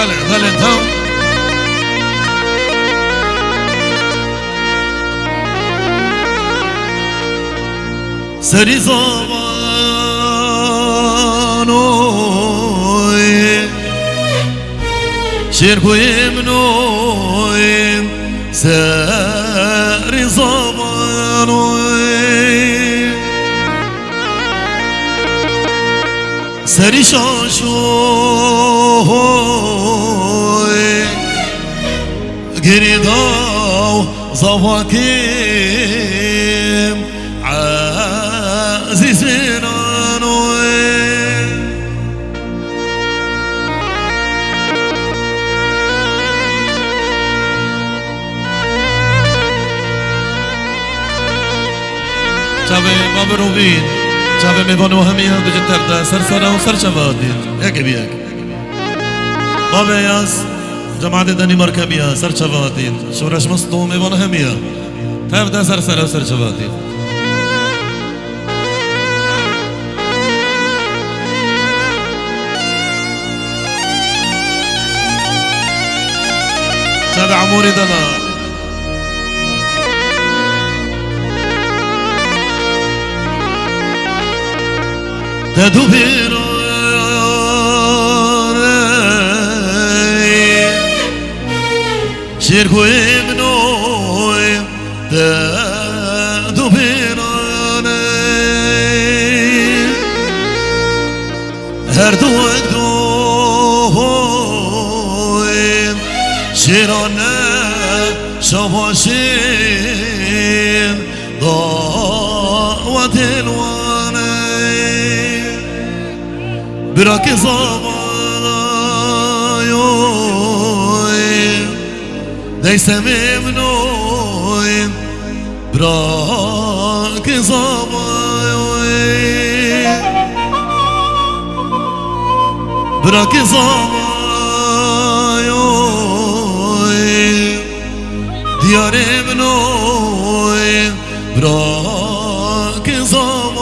بله انتو سری زمانوی شیر کویم نویم سری زمانوی سری شاشوی گری داو زواکیم عزیزین آنوی چاوه باب روبین چاوه میوانو همیه دو جتر ده سر سره و سر چوادین یکی بیک باب یاس جماعت دنی مرکبیه سر چوادین شورش مستو میوانو همیه تف ده سر سره و سر چوادین چاوه عموری دلا تدو بیرانه شیر کویم نویم تدو بیرانه هر دو اگدویم شیرانه شباشیم دعوت الوانه براك زبايوي داي سميمنوي براك زبايوي براك زبايوي دياري منوي براك زبايوي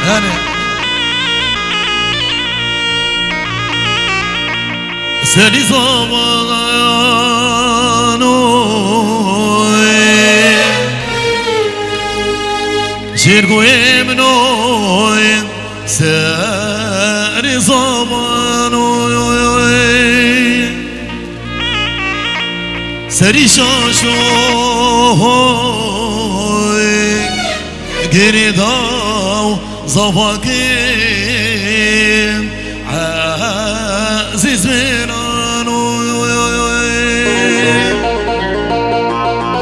هاني سالي زمانو شيركو يمنو سالي زمانو سري شاشو قريداو زفاكين عزيز منانو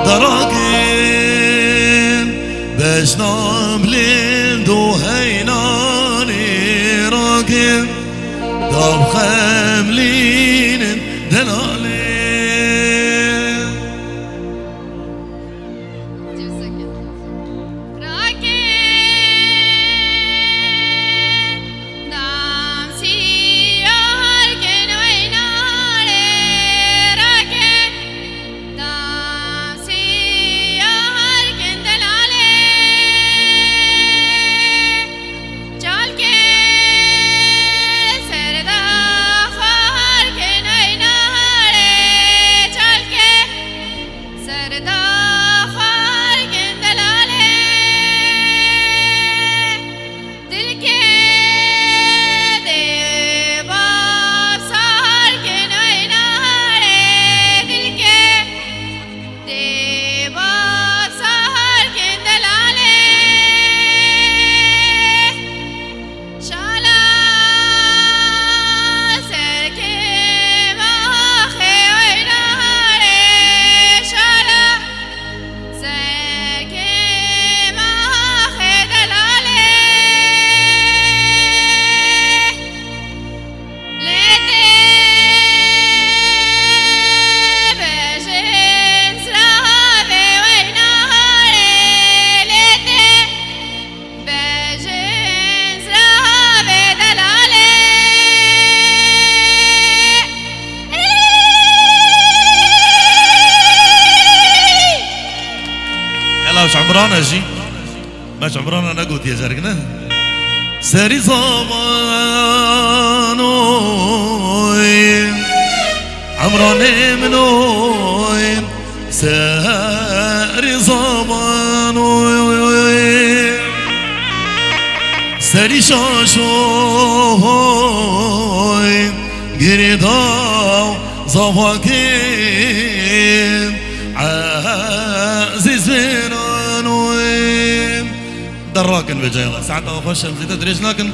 دراكين باش ناملين دو هيناني راكين داب خاملين دلالين مش عمران اجي مش عمران انا قلت يا جاركنا ساري زمانوي عمران منوي ساري زمانوي ساري شاشوي قريداو زفاكين عزيز منانوي دراكن بجاي ساعتها اخش في تدريج لكن